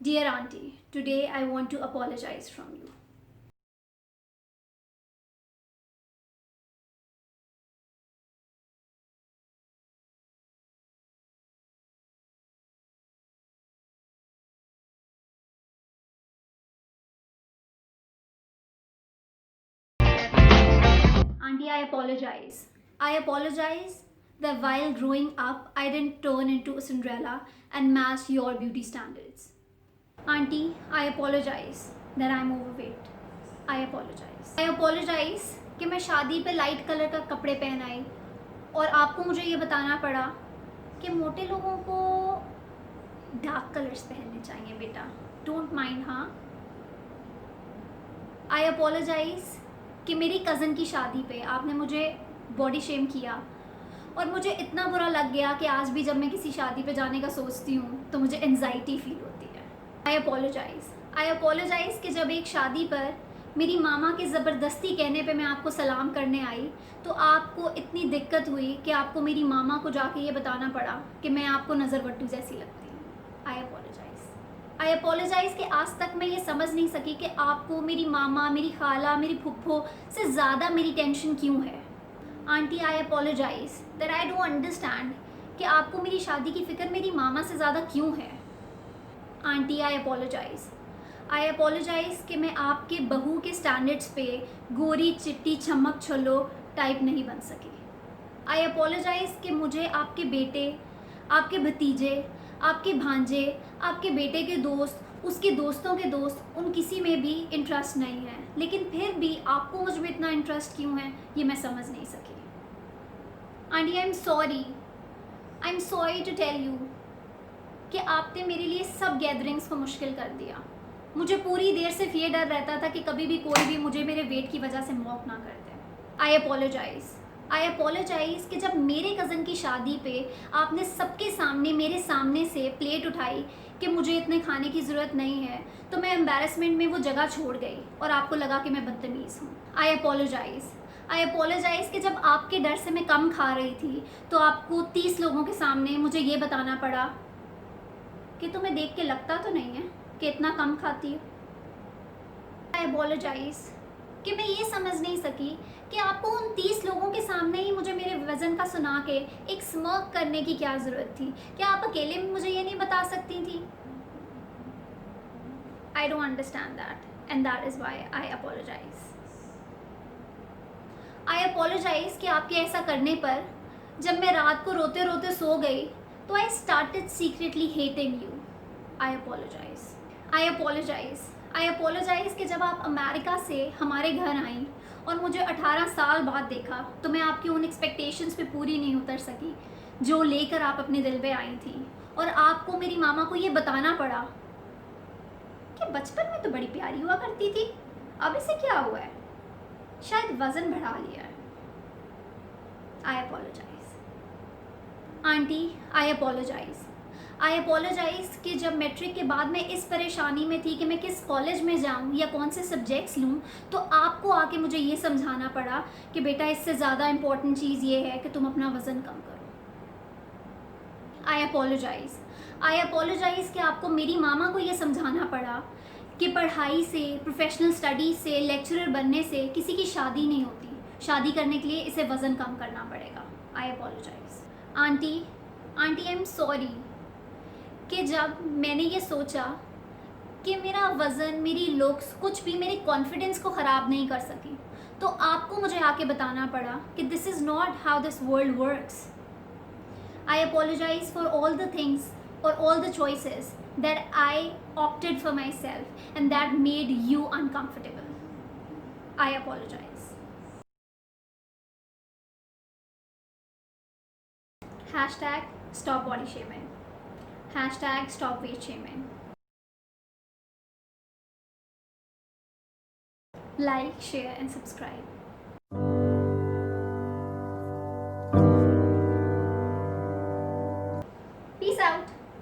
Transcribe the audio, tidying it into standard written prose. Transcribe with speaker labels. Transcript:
Speaker 1: Dear Auntie, today I want to apologize from you. Auntie, I apologize. I apologize that while growing up, I didn't turn into a Cinderella and match your beauty standards. Auntie, I apologize that I'm overweight. I apologize. I apologize कि मैं शादी पे light colour का कपड़े पहन आई और आपको मुझे ये बताना पड़ा कि मोटे लोगों को डार्क कलर्स पहनने चाहिए बेटा. Don't mind. हाँ, आई अपोलोजाइज कि मेरी कज़न की शादी पे आपने मुझे बॉडी शेम किया और मुझे इतना बुरा लग गया कि आज भी जब मैं किसी शादी पे जाने का सोचती हूँ तो मुझे एनजाइटी फील होती है. आई अपोलोजाइज कि जब एक शादी पर मेरी मामा के ज़बरदस्ती कहने पे मैं आपको सलाम करने आई तो आपको इतनी दिक्कत हुई कि आपको मेरी मामा को जाके ये बताना पड़ा कि मैं आपको नज़रवट्टू जैसी लगती हूँ. आई अपोलोजाइज़ कि आज तक मैं ये समझ नहीं सकी कि आपको मेरी मामा, मेरी खाला, मेरी फुफ्फो से ज़्यादा मेरी टेंशन क्यों है. Aunty, I apologise that I don't understand कि आपको मेरी शादी की फ़िक्र मेरी मामा से ज़्यादा क्यों है. आंटी, आई अपोलोजाइज़ कि मैं आपके बहू के स्टैंडर्ड्स पे गोरी चिट्टी छमक छलो टाइप नहीं बन सकी. आई अपोलोजाइज़ कि मुझे आपके बेटे, आपके भतीजे, आपके भांजे, आपके बेटे के दोस्त, उसके दोस्तों के दोस्त, उन किसी में भी इंटरेस्ट नहीं है, लेकिन फिर भी आपको मुझ में इतना इंटरेस्ट क्यों है ये मैं समझ नहीं सकी. Aunty, I am sorry to tell you कि आपने मेरे लिए सब गैदरिंग्स को मुश्किल कर दिया. मुझे पूरी देर सिर्फ ये डर रहता था कि कभी भी कोई भी मुझे मेरे वेट की वजह से मॉक ना कर दे. आई अपोलोजाइज़ कि जब मेरे कज़न की शादी पे आपने सबके सामने मेरे सामने से प्लेट उठाई कि मुझे इतने खाने की ज़रूरत नहीं है तो मैं एम्बैरसमेंट में वो जगह छोड़ गई और आपको लगा कि मैं बदतमीज़ हूँ. आई अपोलोजाइज़ कि जब आपके डर से मैं कम खा रही थी तो आपको 30 लोगों के सामने मुझे ये बताना पड़ा कि तुम्हें देख के लगता तो नहीं है कि इतना कम खाती हो. आई अपोलोजाइज़ कि मैं ये समझ नहीं सकी कि आपको उन 30 लोगों के सामने ही मुझे मेरे वज़न का सुना के एक स्मर्क करने की क्या ज़रूरत थी. क्या आप अकेले में मुझे ये नहीं बता सकती थी. I don't understand that and that is why I apologise कि आपके ऐसा करने पर जब मैं रात को रोते रोते सो गई तो I started secretly hating you. I apologise कि जब आप अमेरिका से हमारे घर आई और मुझे 18 साल बाद देखा तो मैं आपकी उन एक्सपेक्टेशंस पे पूरी नहीं उतर सकी जो लेकर आप अपने दिल पे आई थी और आपको मेरी मामा को ये बताना पड़ा कि बचपन में तो बड़ी प्यारी हुआ करती थी, अब इसे क्या हुआ है, शायद वज़न बढ़ा लिया है. आई अपोलोजाइज़. आंटी, आई अपोलोजाइज़ कि जब मैट्रिक के बाद मैं इस परेशानी में थी कि मैं किस कॉलेज में जाऊं या कौन से सब्जेक्ट्स लूं तो आपको आके मुझे ये समझाना पड़ा कि बेटा इससे ज़्यादा इम्पोर्टेंट चीज़ ये है कि तुम अपना वज़न कम करो. आई अपोलोजाइज़ कि आपको मेरी मामा को ये समझाना पड़ा कि पढ़ाई से, प्रोफेशनल स्टडीज़ से, लेक्चरर बनने से किसी की शादी नहीं होती. शादी करने के लिए इसे वज़न कम करना पड़ेगा. I apologise. Aunty, I am sorry कि जब मैंने ये सोचा कि मेरा वज़न, मेरी लुक्स कुछ भी मेरे कॉन्फिडेंस को ख़राब नहीं कर सकी तो आपको मुझे आके बताना पड़ा कि this is not how this world works. I apologise for all the things और all the choices that I opted for myself and that made you uncomfortable. I apologise. Hashtag stop body shaming. Hashtag stop weight shaming. Like, share and subscribe.